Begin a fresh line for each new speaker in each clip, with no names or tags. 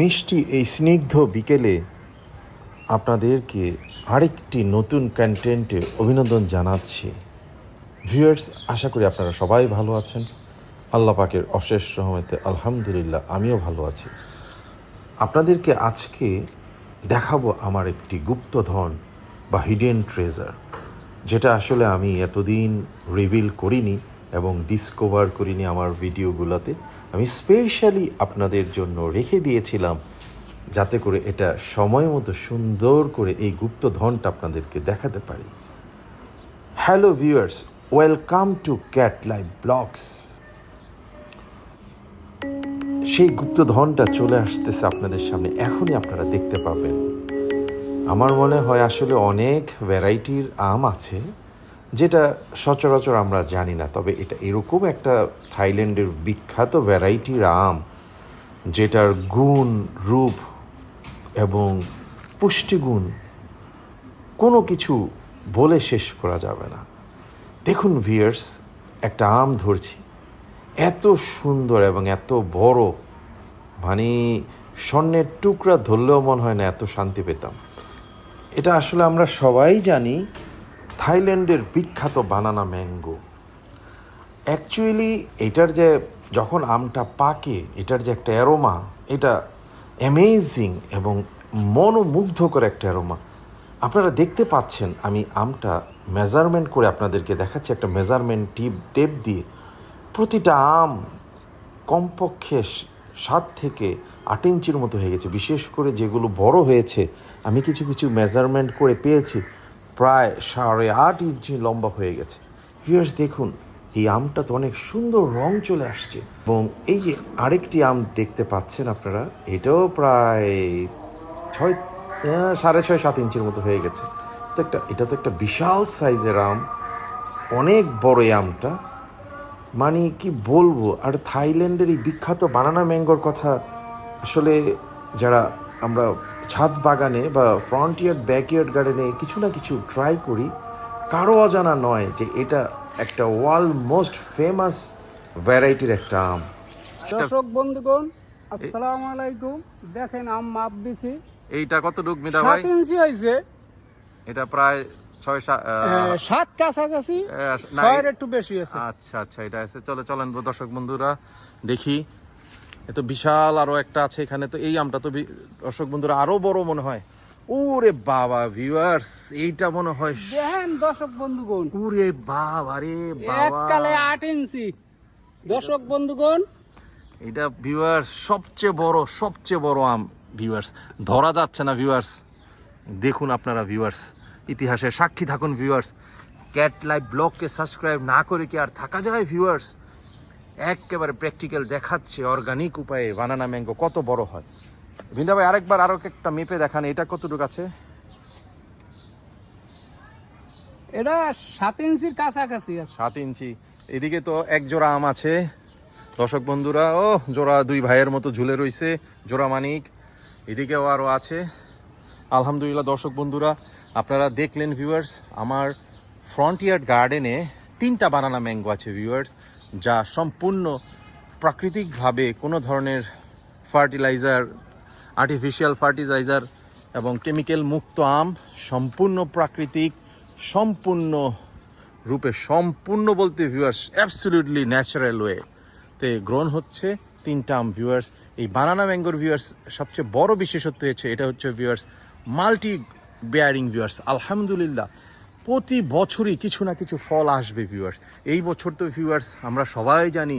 মিষ্টি এই স্নিগ্ধ বিকেলে আপনাদেরকে আরেকটি নতুন কন্টেন্টে অভিনন্দন জানাচ্ছি। ভিউয়ার্স, আশা করি আপনারা সবাই ভালো আছেন। আল্লাহ পাকের অশেষ রহমতে আলহামদুলিল্লাহ আমিও ভালো আছি। আপনাদেরকে আজকে দেখাবো আমার একটি গুপ্তধন বা হিডেন ট্রেজার, যেটা আসলে আমি এতদিন রিভিল করিনি এবং ডিসকভার করিনি আমার ভিডিওগুলোতে। আমি স্পেশালি আপনাদের জন্য রেখে দিয়েছিলাম যাতে করে এটা সময় মতো সুন্দর করে এই গুপ্তধনটা আপনাদেরকে দেখাতে পারি। Hello viewers, welcome to Cat Live Blogs. সেই গুপ্তধনটা চলে আসতেছে আপনাদের সামনে, এখনই আপনারা দেখতে পাবেন। আমার মনে হয় আসলে অনেক ভ্যারাইটির আম আছে যেটা সচরাচর আমরা জানি না, তবে এটা এরকম একটা থাইল্যান্ডের বিখ্যাত ভ্যারাইটির আম যেটার গুণ, রূপ এবং পুষ্টিগুণ কোনো কিছু বলে শেষ করা যাবে না। দেখুন ভিউয়ার্স, একটা আম ধরছি, এত সুন্দর এবং এত বড়, মানে স্বর্ণের টুকরা ধরলেও মনে হয় না এত শান্তি পেতাম। এটা আসলে আমরা সবাই জানি থাইল্যান্ডের বিখ্যাত বানানা ম্যাঙ্গো। অ্যাকচুয়ালি এটার যে যখন আমটা পাকে এটার যে একটা অ্যারোমা, এটা অ্যামেজিং এবং মনোমুগ্ধকর একটা অ্যারোমা। আপনারা দেখতে পাচ্ছেন আমি আমটা মেজারমেন্ট করে আপনাদেরকে দেখাচ্ছি একটা মেজারমেন্ট টেপ দিয়ে। প্রতিটা আম কমপক্ষে 7 থেকে 8 ইঞ্চির মতো হয়ে গেছে। বিশেষ করে যেগুলো বড় হয়েছে আমি কিছু কিছু মেজারমেন্ট করে পেয়েছি প্রায় 8.5 ইঞ্চি লম্বা হয়ে গেছে। ভিউয়ার্স দেখুন, এই আমটা তো অনেক সুন্দর রং চলে আসছে। এবং এই যে আরেকটি আম দেখতে পাচ্ছেন আপনারা, এটাও প্রায় 6.5-7 ইঞ্চির মতো হয়ে গেছে। তো এটা তো একটা বিশাল সাইজের আম, অনেক বড় এই আমটা, মানে কি বলবো। আর থাইল্যান্ডের এই বিখ্যাত বানানা ম্যাঙ্গোর কথা আসলে যারা আমরা ছাদ বাগানে বা ফ্রন্টিয়ার্ড ব্যাকইয়ার্ড গার্ডেনে কিছু না কিছু ট্রাই করি, কারো অজানা নয় যে এটা একটা ওয়ার্ল্ড মোস্ট ফেমাস ভ্যারাইটির একটা আম।
দর্শক বন্ধুগণ, আসসালামু আলাইকুম। দেখেন আম মাপ দিছি,
এইটা কত ডুগ মিদা ভাই?
7 ইঞ্চি হয়েছে।
এটা প্রায়
7 কাছাকাছি, 6 একটু বেশি আছে।
আচ্ছা আচ্ছা, এটা আছে। চলেন দর্শক বন্ধুরা দেখি। এত বিশাল আরো একটা আছে এখানে। তো এই আমটা তো দর্শক বন্ধুরা আরো বড় মনে হয়। ওরে বাবা ভিউয়ার্স, এইটা মনে হয়
দেখেন দর্শক বন্ধুগণ,
ওরে বাবা রে বাবা,
এককালে 8 ইঞ্চি। দর্শক বন্ধুগণ,
এটা ভিউয়ার্স সবচেয়ে বড় আম ভিউয়ার্স, ধরা যাচ্ছে না ভিউয়ার্স। দেখুন আপনারা ভিউয়ার্স, ইতিহাসের সাক্ষী থাকুন ভিউয়ার্স। ক্যাট লাইভ ব্লগকে সাবস্ক্রাইব না করে কি আর থাকা যায় ভিউয়ার্স? একেবারে প্র্যাকটিক্যাল দেখাচ্ছে অর্গানিক উপায়ে বানানা ম্যাঙ্গো কত বড় হয়। ভিন্দা ভাই আরেকবার আরো একটা মেপে দেখান, এটা কতটুকু আছে?
এটা 7 ইঞ্চির কাছাকাছি আছে।
7 ইঞ্চি। এদিকে তো এক জোড়া আম আছে দর্শক বন্ধুরা, ও জোড়া দুই ভাইয়ের মতো ঝুলে রইছে, জোড়া মানিক। এদিকেও আরও আছে আলহামদুলিল্লাহ। দর্শক বন্ধুরা আপনারা দেখলেন ভিউয়ার্স, আমার ফ্রন্টিয়ার্ড গার্ডেনে 3টা বানানা ম্যাঙ্গো আছে ভিউয়ার্স, যা সম্পূর্ণ প্রাকৃতিকভাবে কোনো ধরনের ফার্টিলাইজার, আর্টিফিশিয়াল ফার্টিলাইজার এবং কেমিক্যাল মুক্ত আম, সম্পূর্ণ প্রাকৃতিক, সম্পূর্ণ রূপে, সম্পূর্ণ বলতে ভিউয়ার্স অ্যাবসলিউটলি ন্যাচারাল ওয়ে তে গ্রোন হচ্ছে 3টা আম ভিউয়ার্স। এই বানানা ম্যাঙ্গোর ভিউয়ার্স সবচেয়ে বড় বিশেষত্ব হচ্ছে এটা হচ্ছে ভিউয়ার্স মাল্টি বেয়ারিং ভিউয়ার্স। আলহামদুলিল্লাহ প্রতি বছরই কিছু না কিছু ফল আসবে ভিউয়ার্স। এই বছর তো ভিউয়ার্স আমরা সবাই জানি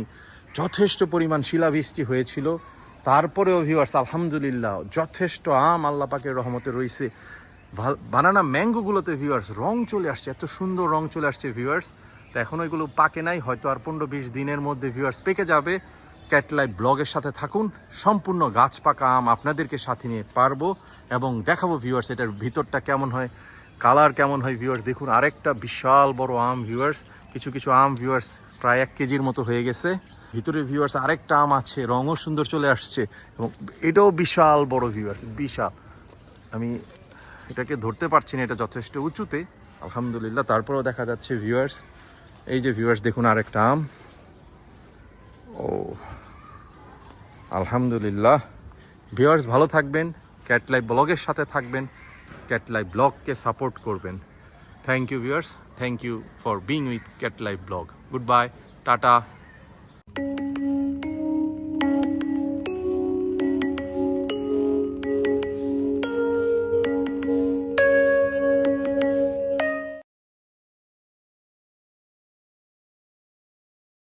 যথেষ্ট পরিমাণ শিলাবৃষ্টি হয়েছিল, তারপরেও ভিউয়ার্স আলহামদুলিল্লাহ যথেষ্ট আম আল্লাহ পাকের রহমতে রয়েছে। বানানা ম্যাঙ্গোগুলোতে ভিউয়ার্স রং চলে আসছে, এত সুন্দর রং চলে আসছে ভিউয়ার্স। তো এখনও এগুলো পাকে নাই, হয়তো আর 15-20 দিনের মধ্যে ভিউয়ার্স পেকে যাবে। ক্যাট লাইভ ব্লগের সাথে থাকুন, সম্পূর্ণ গাছ পাকা আম আপনাদেরকে সাথে নিয়ে পারবো এবং দেখাবো ভিউয়ার্স এটার ভিতরটা কেমন হয়, কালার কেমন হয় ভিউয়ার্স। দেখুন আরেকটা বিশাল বড় আম ভিউয়ার্স, কিছু আম ভিউয়ার্স প্রায় 1 কেজির মতো হয়ে গেছে। ভিতরে ভিউয়ার্স আরেকটা আম আছে, রঙও সুন্দর চলে আসছে এবং এটাও বিশাল বড় ভিউয়ার্স, বিশাল। আমি এটাকে ধরতে পারছি না, এটা যথেষ্ট উঁচুতে আলহামদুলিল্লাহ। তারপরেও দেখা যাচ্ছে ভিউয়ার্স, এই যে ভিউয়ার্স দেখুন আরেকটা আম। ও আলহামদুলিল্লাহ, ভিউয়ার্স ভালো থাকবেন, ক্যাট লাইভ ব্লগের সাথে থাকবেন, ক্যাট লাইভ ব্লগকে সাপোর্ট করবেন। Thank you viewers, thank you for being with Cat Live Blog. Goodbye, tata.